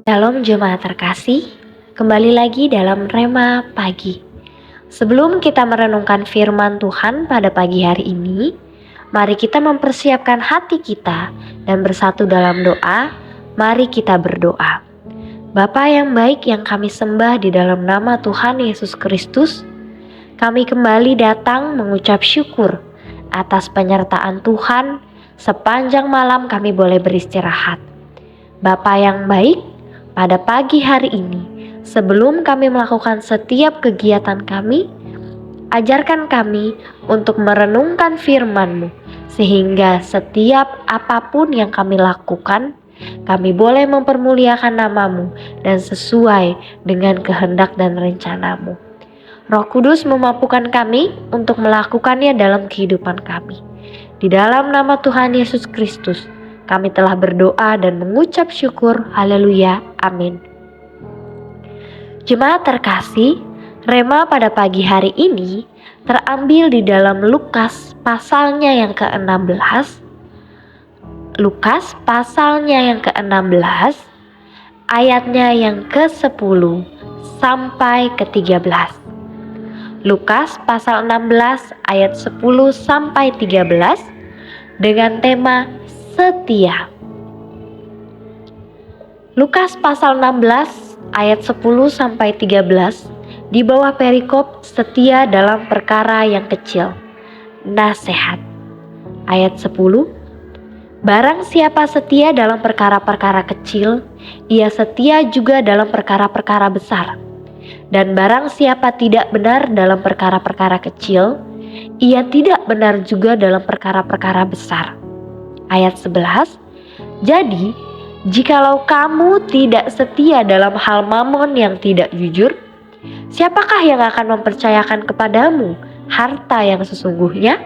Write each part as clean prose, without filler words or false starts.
Shalom jemaat terkasih, kembali lagi dalam Rema Pagi. Sebelum kita merenungkan firman Tuhan pada pagi hari ini, mari kita mempersiapkan hati kita dan bersatu dalam doa. Mari kita berdoa. Bapa yang baik yang kami sembah di dalam nama Tuhan Yesus Kristus, kami kembali datang mengucap syukur atas penyertaan Tuhan sepanjang malam kami boleh beristirahat. Bapa yang baik, pada pagi hari ini, sebelum kami melakukan setiap kegiatan kami, ajarkan kami untuk merenungkan firman-Mu, sehingga setiap apapun yang kami lakukan, kami boleh mempermuliakan nama-Mu dan sesuai dengan kehendak dan rencana-Mu. Roh Kudus memampukan kami untuk melakukannya dalam kehidupan kami. Di dalam nama Tuhan Yesus Kristus, kami telah berdoa dan mengucap syukur. Haleluya. Amin. Jemaat terkasih, Rema pada pagi hari ini terambil di dalam Lukas pasalnya yang ke-16. Lukas pasalnya yang ke-16, ayatnya yang ke-10 sampai ke-13. Lukas pasal 16 ayat 10 sampai 13 dengan tema setia. Lukas pasal 16 ayat 10 sampai 13 di bawah perikop setia dalam perkara yang kecil. Nasihat. Ayat 10. Barang siapa setia dalam perkara-perkara kecil, ia setia juga dalam perkara-perkara besar. Dan barang siapa tidak benar dalam perkara-perkara kecil, ia tidak benar juga dalam perkara-perkara besar. Ayat 11. Jadi, jikalau kamu tidak setia dalam hal mamon yang tidak jujur, siapakah yang akan mempercayakan kepadamu harta yang sesungguhnya?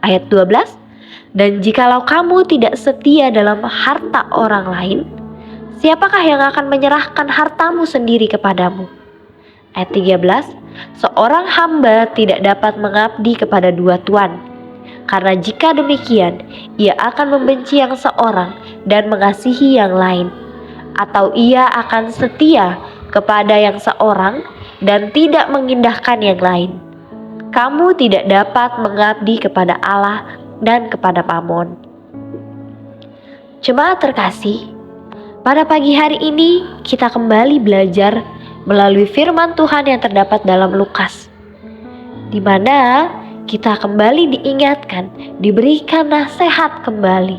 Ayat 12. Dan jikalau kamu tidak setia dalam harta orang lain, siapakah yang akan menyerahkan hartamu sendiri kepadamu? Ayat 13. Seorang hamba tidak dapat mengabdi kepada dua tuan, karena jika demikian, ia akan membenci yang seorang dan mengasihi yang lain, atau ia akan setia kepada yang seorang dan tidak mengindahkan yang lain. Kamu tidak dapat mengabdi kepada Allah dan kepada Mamon. Jemaat terkasih, pada pagi hari ini kita kembali belajar melalui firman Tuhan yang terdapat dalam Lukas, di mana kita kembali diingatkan, diberikan nasihat kembali.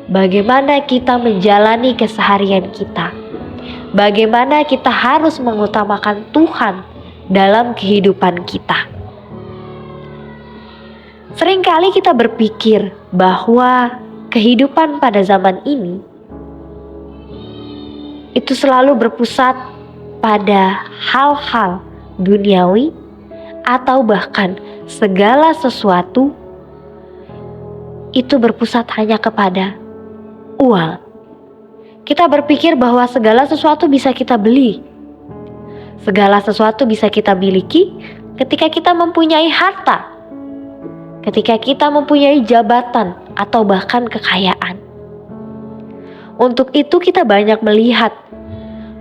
Bagaimana kita menjalani keseharian kita. Bagaimana kita harus mengutamakan Tuhan dalam kehidupan kita. Seringkali kita berpikir bahwa kehidupan pada zaman ini itu selalu berpusat pada hal-hal duniawi, atau bahkan segala sesuatu itu berpusat hanya kepada uang. Kita berpikir bahwa segala sesuatu bisa kita beli, segala sesuatu bisa kita miliki ketika kita mempunyai harta, ketika kita mempunyai jabatan atau bahkan kekayaan. Untuk itu kita banyak melihat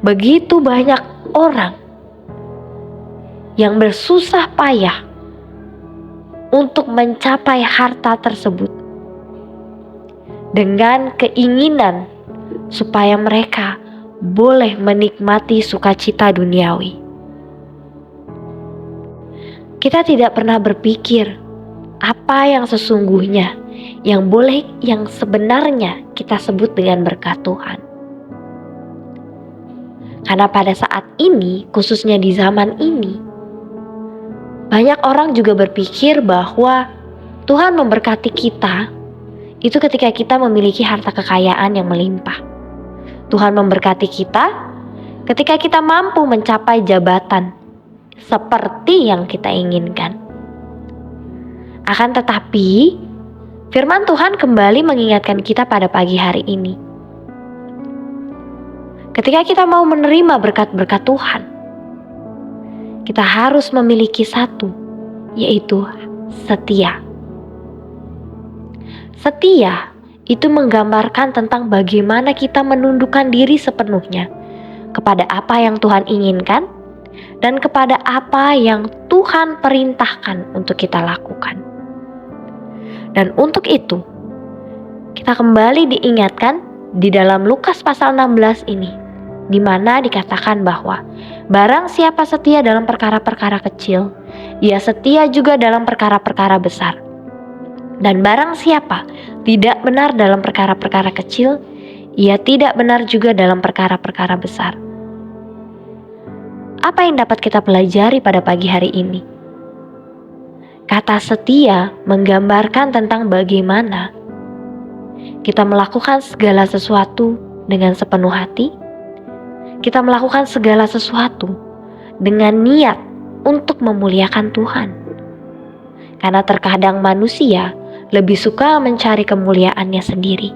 begitu banyak orang yang bersusah payah untuk mencapai harta tersebut dengan keinginan supaya mereka boleh menikmati sukacita duniawi. Kita tidak pernah berpikir apa yang sesungguhnya yang sebenarnya kita sebut dengan berkat Tuhan. Karena pada saat ini, khususnya di zaman ini, banyak orang juga berpikir bahwa Tuhan memberkati kita itu ketika kita memiliki harta kekayaan yang melimpah. Tuhan memberkati kita ketika kita mampu mencapai jabatan seperti yang kita inginkan. Akan tetapi, firman Tuhan kembali mengingatkan kita pada pagi hari ini. Ketika kita mau menerima berkat-berkat Tuhan, kita harus memiliki satu, yaitu setia. Setia itu menggambarkan tentang bagaimana kita menundukkan diri sepenuhnya kepada apa yang Tuhan inginkan dan kepada apa yang Tuhan perintahkan untuk kita lakukan. Dan untuk itu, kita kembali diingatkan di dalam Lukas pasal 16 ini, di mana dikatakan bahwa barang siapa setia dalam perkara-perkara kecil, ia setia juga dalam perkara-perkara besar. Dan barang siapa tidak benar dalam perkara-perkara kecil, ia tidak benar juga dalam perkara-perkara besar. Apa yang dapat kita pelajari pada pagi hari ini? Kata setia menggambarkan tentang bagaimana kita melakukan segala sesuatu dengan sepenuh hati. Kita melakukan segala sesuatu dengan niat untuk memuliakan Tuhan. Karena terkadang manusia lebih suka mencari kemuliaannya sendiri.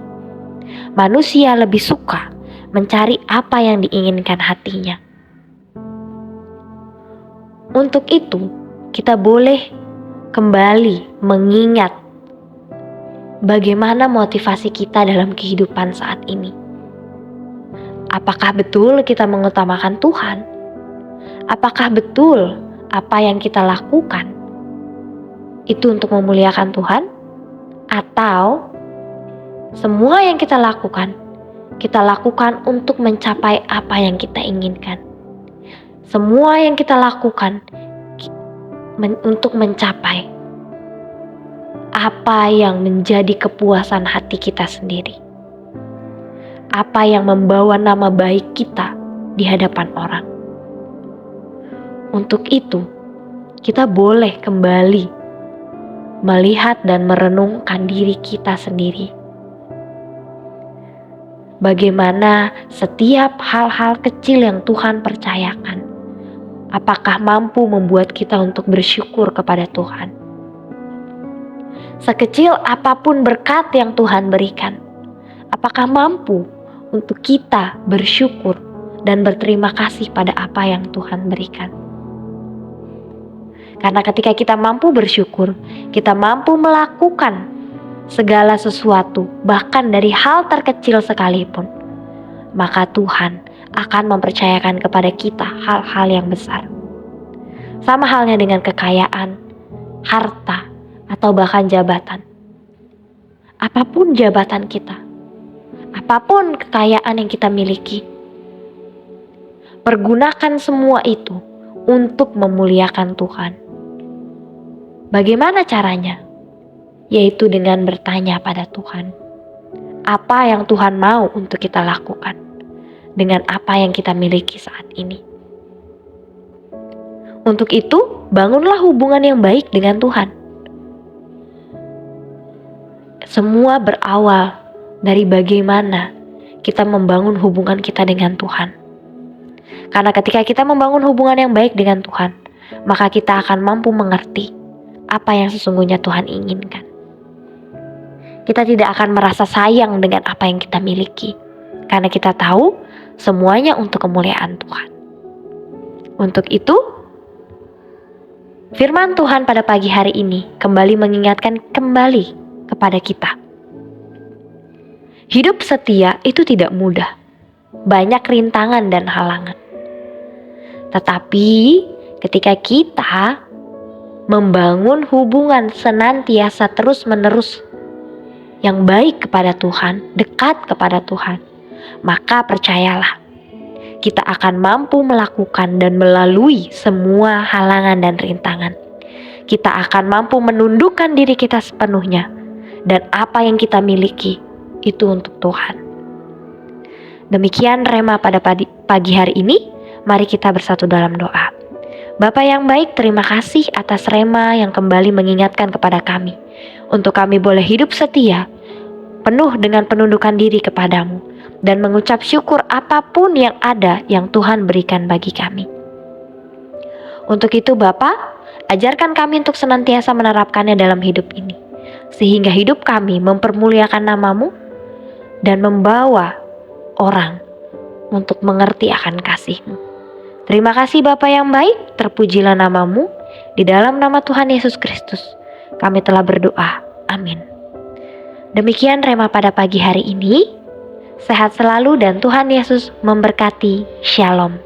Manusia lebih suka mencari apa yang diinginkan hatinya. Untuk itu, kita boleh kembali mengingat bagaimana motivasi kita dalam kehidupan saat ini. Apakah betul kita mengutamakan Tuhan? Apakah betul apa yang kita lakukan itu untuk memuliakan Tuhan? Atau semua yang kita lakukan untuk mencapai apa yang kita inginkan? Semua yang kita lakukan untuk mencapai apa yang menjadi kepuasan hati kita sendiri. Apa yang membawa nama baik kita di hadapan orang. Untuk itu, kita boleh kembali melihat dan merenungkan diri kita sendiri. Bagaimana setiap hal-hal kecil yang Tuhan percayakan, apakah mampu membuat kita untuk bersyukur kepada Tuhan? Sekecil apapun berkat yang Tuhan berikan, apakah mampu untuk kita bersyukur dan berterima kasih pada apa yang Tuhan berikan? Karena ketika kita mampu bersyukur, kita mampu melakukan segala sesuatu, bahkan dari hal terkecil sekalipun, maka Tuhan akan mempercayakan kepada kita hal-hal yang besar. Sama halnya dengan kekayaan, harta, atau bahkan jabatan. Apapun jabatan kita, apapun kekayaan yang kita miliki, pergunakan semua itu untuk memuliakan Tuhan. Bagaimana caranya? Yaitu dengan bertanya pada Tuhan, apa yang Tuhan mau untuk kita lakukan dengan apa yang kita miliki saat ini. Untuk itu, bangunlah hubungan yang baik dengan Tuhan. Semua berawal dari bagaimana kita membangun hubungan kita dengan Tuhan. Karena ketika kita membangun hubungan yang baik dengan Tuhan, maka kita akan mampu mengerti apa yang sesungguhnya Tuhan inginkan. Kita tidak akan merasa sayang dengan apa yang kita miliki, karena kita tahu semuanya untuk kemuliaan Tuhan. Untuk itu, firman Tuhan pada pagi hari ini kembali mengingatkan kembali kepada kita. Hidup setia itu tidak mudah, banyak rintangan dan halangan. Tetapi ketika kita membangun hubungan senantiasa terus-menerus yang baik kepada Tuhan, dekat kepada Tuhan, maka percayalah, kita akan mampu melakukan dan melalui semua halangan dan rintangan. Kita akan mampu menundukkan diri kita sepenuhnya, dan apa yang kita miliki itu untuk Tuhan. Demikian Rema pada pagi hari ini. Mari kita bersatu dalam doa. Bapa yang baik, terima kasih atas Rema yang kembali mengingatkan kepada kami, untuk kami boleh hidup setia, penuh dengan penundukan diri kepadamu, dan mengucap syukur apapun yang ada yang Tuhan berikan bagi kami. Untuk itu Bapa, ajarkan kami untuk senantiasa menerapkannya dalam hidup ini, sehingga hidup kami mempermuliakan nama-Mu dan membawa orang untuk mengerti akan kasih-Mu. Terima kasih Bapa yang baik, terpujilah nama-Mu, di dalam nama Tuhan Yesus Kristus kami telah berdoa. Amin. Demikian Rema pada pagi hari ini. Sehat selalu dan Tuhan Yesus memberkati. Shalom.